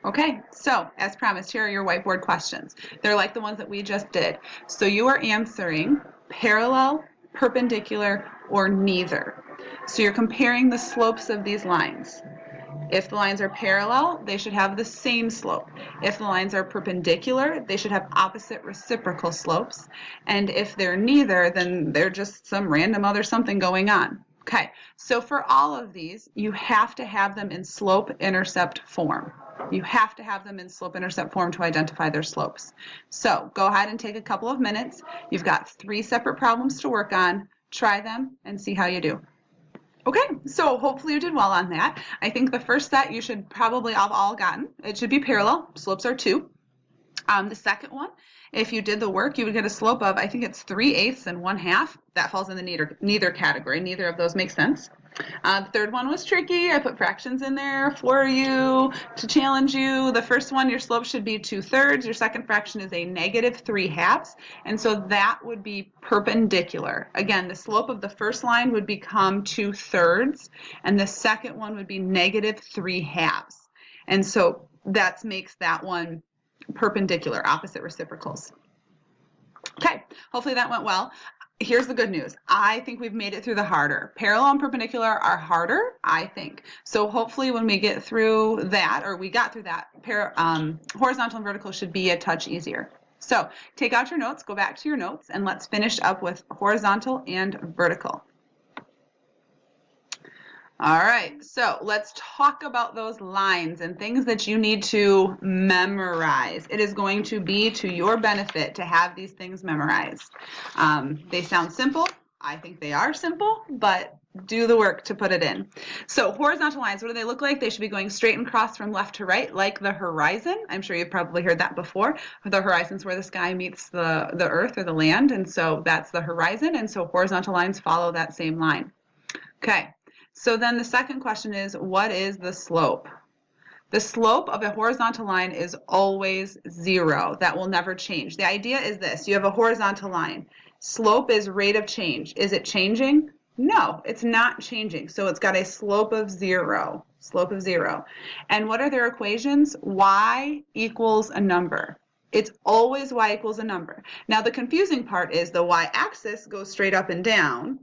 Okay, so as promised, here are your whiteboard questions. They're like the ones that we just did. So you are answering parallel, perpendicular, or neither. So you're comparing the slopes of these lines. If the lines are parallel, they should have the same slope. If the lines are perpendicular, they should have opposite reciprocal slopes. And if they're neither, then they're just some random other something going on. Okay, so for all of these, you have to have them in slope-intercept form. You have to have them in slope-intercept form to identify their slopes. So go ahead and take a couple of minutes. You've got 3 separate problems to work on. Try them and see how you do. Okay, so hopefully you did well on that. I think the first set you should probably have all gotten. It should be parallel. Slopes are 2. The second one, if you did the work, you would get a slope of, I think it's 3/8 and 1/2. That falls in the neither category. Neither of those makes sense. The third one was tricky. I put fractions in there for you to challenge you. The first one, your slope should be 2/3. Your second fraction is a -3/2. And so that would be perpendicular. Again, the slope of the first line would become 2/3, and the second one would be -3/2. And so that makes that one perpendicular, opposite reciprocals. Okay, hopefully that went well. Here's the good news. I think we've made it through the harder. Parallel and perpendicular are harder, I think. So hopefully when we get through that, or we got through that, horizontal and vertical should be a touch easier. So take out your notes, go back to your notes, and let's finish up with horizontal and vertical. All right, so let's talk about those lines and things that you need to memorize. It is going to be to your benefit to have these things memorized. They sound simple. I think they are simple, but do the work to put it in. So horizontal lines, what do they look like? They should be going straight and cross from left to right, like the horizon. I'm sure you've probably heard that before. The horizon's where the sky meets the earth or the land, and so that's the horizon, and so horizontal lines follow that same line. Okay. So then the second question is, what is the slope? The slope of a horizontal line is always 0. That will never change. The idea is this. You have a horizontal line. Slope is rate of change. Is it changing? No, it's not changing. So it's got a slope of 0. Slope of 0. And what are their equations? Y equals a number. It's always y equals a number. Now the confusing part is the y-axis goes straight up and down,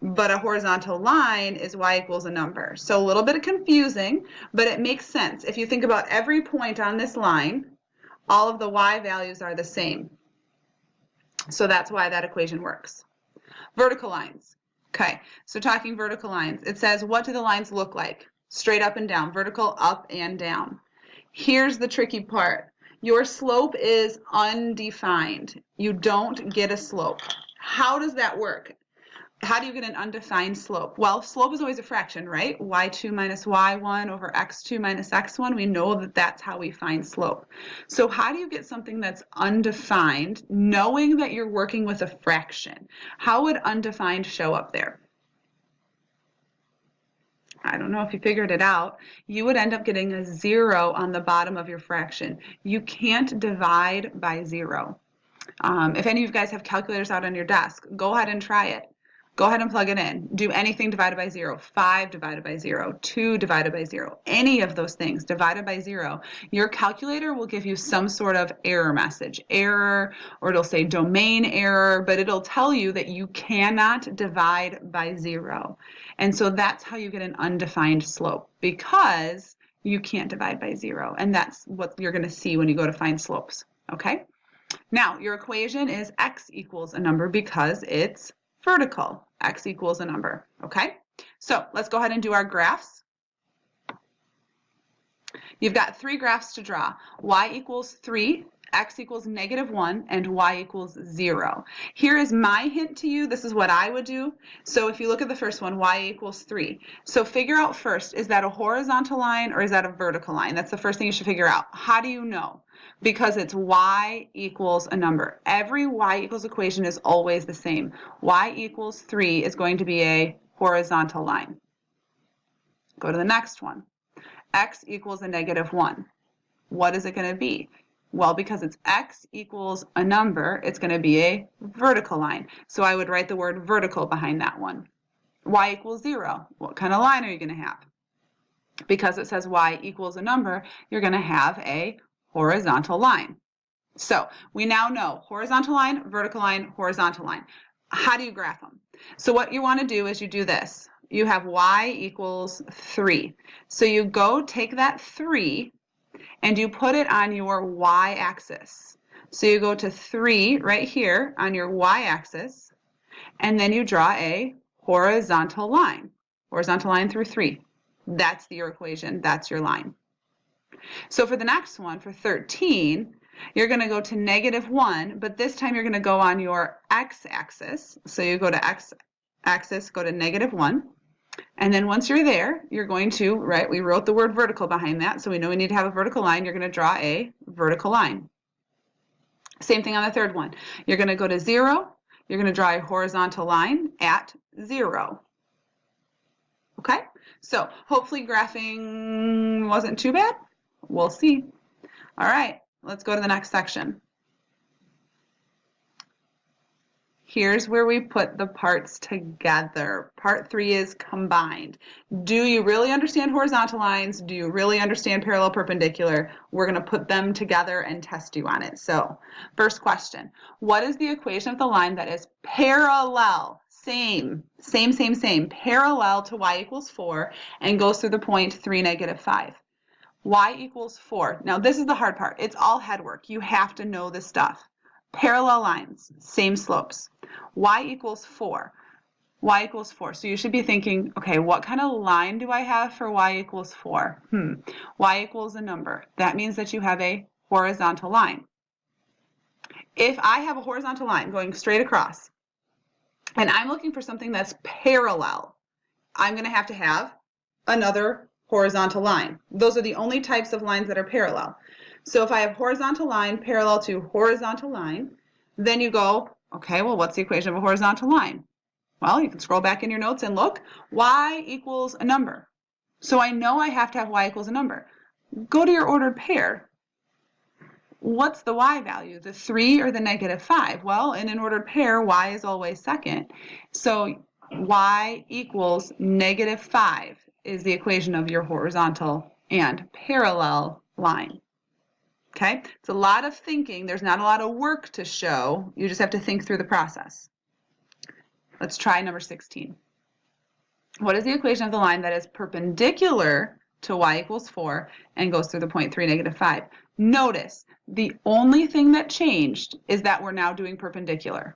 but a horizontal line is y equals a number. So a little bit confusing, but it makes sense. If you think about every point on this line, all of the y values are the same. So that's why that equation works. Vertical lines. Okay, so talking vertical lines, it says, what do the lines look like? Straight up and down, vertical up and down. Here's the tricky part. Your slope is undefined. You don't get a slope. How does that work? How do you get an undefined slope? Well, slope is always a fraction, right? y2 minus y1 over x2 minus x1. We know that that's how we find slope. So how do you get something that's undefined, knowing that you're working with a fraction? How would undefined show up there? I don't know if you figured it out. You would end up getting a 0 on the bottom of your fraction. You can't divide by 0. If any of you guys have calculators out on your desk, go ahead and try it. Go ahead and plug it in. Do anything divided by 0. 5 divided by 0. 2 divided by 0. Any of those things divided by 0. Your calculator will give you some sort of error message. Error, or it'll say domain error, but it'll tell you that you cannot divide by 0. And so that's how you get an undefined slope, because you can't divide by 0. And that's what you're going to see when you go to find slopes. Okay? Now, your equation is x equals a number because it's vertical. X equals a number, okay? So let's go ahead and do our graphs. You've got 3 graphs to draw. Y equals 3, x equals -1, and y equals 0. Here is my hint to you. This is what I would do. So if you look at the first one, y equals 3. So figure out first, is that a horizontal line or is that a vertical line? That's the first thing you should figure out. How do you know? Because it's y equals a number. Every y equals equation is always the same. Y equals 3 is going to be a horizontal line. Go to the next one. X equals a -1. What is it going to be? Well, because it's x equals a number, it's going to be a vertical line. So I would write the word vertical behind that one. Y equals 0. What kind of line are you going to have? because it says y equals a number, you're going to have a horizontal line. So we now know horizontal line, vertical line, horizontal line. How do you graph them? So what you want to do is you do this. You have y equals 3. So you go take that 3 and you put it on your y-axis. So you go to 3 right here on your y-axis, and then you draw a horizontal line through 3. That's your equation. That's your line. So for the next one, for 13, you're going to go to -1, but this time you're going to go on your x-axis. So you go to x-axis, go to -1, and then once you're there, you're going to, right, we wrote the word vertical behind that, so we know we need to have a vertical line. You're going to draw a vertical line. Same thing on the third one. You're going to go to 0. You're going to draw a horizontal line at 0. Okay? So hopefully graphing wasn't too bad. We'll see. All right, let's go to the next section. Here's where we put the parts together. Part 3 is combined. Do you really understand horizontal lines? Do you really understand parallel perpendicular? We're going to put them together and test you on it. So, first question. What is the equation of the line that is parallel? Same, parallel to y equals 4 and goes through the point 3, -5. Y equals 4. Now, this is the hard part. It's all head work. You have to know this stuff. Parallel lines, same slopes. Y equals 4. Y equals 4. So you should be thinking, okay, what kind of line do I have for y equals 4? Y equals a number. That means that you have a horizontal line. If I have a horizontal line going straight across, and I'm looking for something that's parallel, I'm going to have another horizontal line. Those are the only types of lines that are parallel. So if I have horizontal line parallel to horizontal line, then you go, okay, well, what's the equation of a horizontal line? Well, you can scroll back in your notes and look. Y equals a number. So I know I have to have y equals a number. Go to your ordered pair. What's the y value, the 3 or the -5? Well, in an ordered pair, y is always second. So y equals -5 is the equation of your horizontal and parallel line. Okay, it's a lot of thinking. There's not a lot of work to show. You just have to think through the process. Let's try number 16. What is the equation of the line that is perpendicular to y equals 4 and goes through the point 3, -5? Notice the only thing that changed is that we're now doing perpendicular.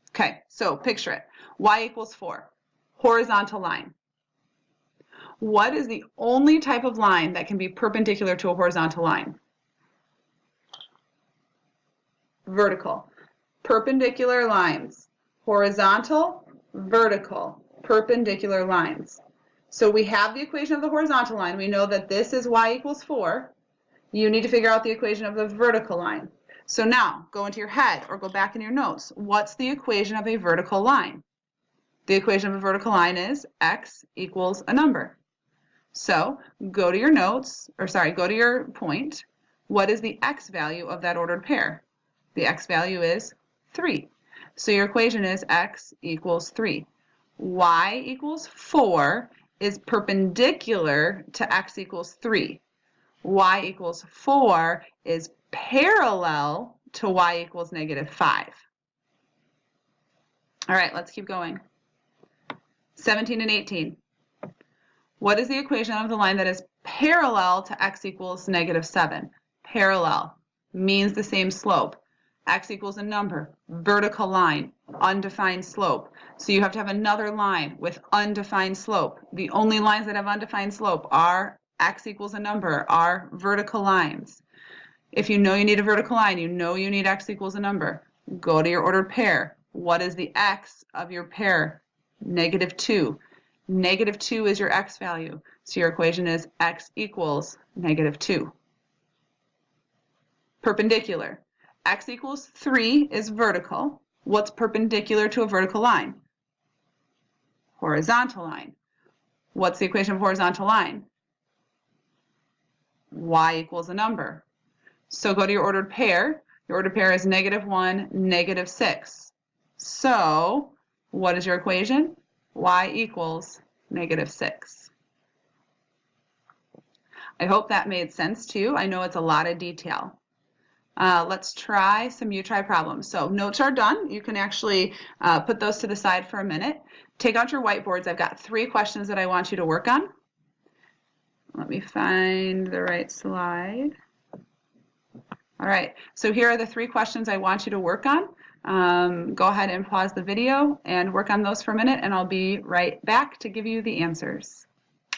Okay, so picture it. Y equals 4, horizontal line. What is the only type of line that can be perpendicular to a horizontal line? Vertical. Perpendicular lines. Horizontal, vertical, perpendicular lines. So we have the equation of the horizontal line. We know that this is y equals 4. You need to figure out the equation of the vertical line. So now, go into your head or go back in your notes. What's the equation of a vertical line? The equation of a vertical line is x equals a number. So go to your notes, or sorry, go to your point. What is the x value of that ordered pair? The x value is 3. So your equation is x equals 3. Y equals 4 is perpendicular to x equals 3. Y equals 4 is parallel to y equals -5. All right, let's keep going. 17 and 18. What is the equation of the line that is parallel to x equals -7? Parallel means the same slope. X equals a number, vertical line, undefined slope. So you have to have another line with undefined slope. The only lines that have undefined slope are x equals a number, are vertical lines. If you know you need a vertical line, you know you need x equals a number. Go to your ordered pair. What is the x of your pair? -2. -2 is your x value. So your equation is x equals -2. Perpendicular. X equals 3 is vertical. What's perpendicular to a vertical line? Horizontal line. What's the equation of horizontal line? Y equals a number. So go to your ordered pair. Your ordered pair is -1, -6. So what is your equation? Y equals -6. I hope that made sense to you. I know it's a lot of detail. Let's try some You Try problems. So notes are done. You can actually put those to the side for a minute. Take out your whiteboards. I've got 3 questions that I want you to work on. Let me find the right slide. All right, so here are the 3 questions I want you to work on. Go ahead and pause the video and work on those for a minute, and I'll be right back to give you the answers.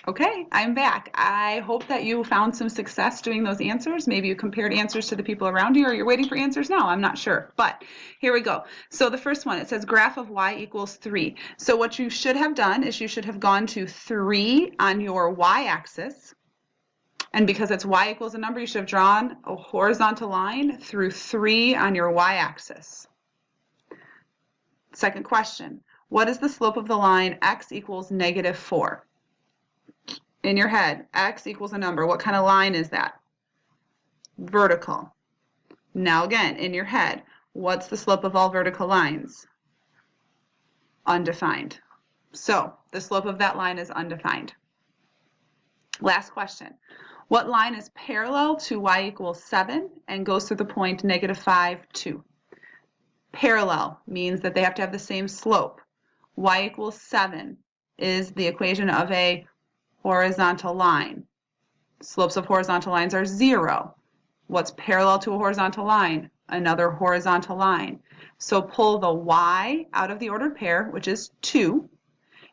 Okay, I'm back. I hope that you found some success doing those answers. Maybe you compared answers to the people around you, or you're waiting for answers now. I'm not sure, but here we go. So the first one, it says graph of y equals 3. So what you should have done is you should have gone to 3 on your y-axis. And because it's y equals a number, you should have drawn a horizontal line through 3 on your y-axis. Second question, what is the slope of the line x equals -4? In your head, x equals a number. What kind of line is that? Vertical. Now again, in your head, what's the slope of all vertical lines? Undefined. So the slope of that line is undefined. Last question. What line is parallel to y equals 7 and goes through the point -5, 2? Parallel means that they have to have the same slope. Y equals 7 is the equation of a horizontal line. Slopes of horizontal lines are 0. What's parallel to a horizontal line? Another horizontal line. So pull the y out of the ordered pair, which is 2.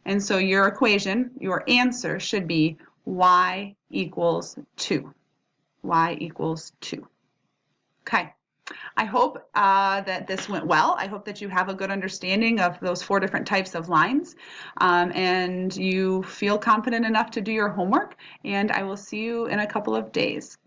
And so your equation, your answer should be y equals 2. Y equals 2. Okay. I hope that this went well. I hope that you have a good understanding of those 4 different types of lines, and you feel confident enough to do your homework, and I will see you in a couple of days.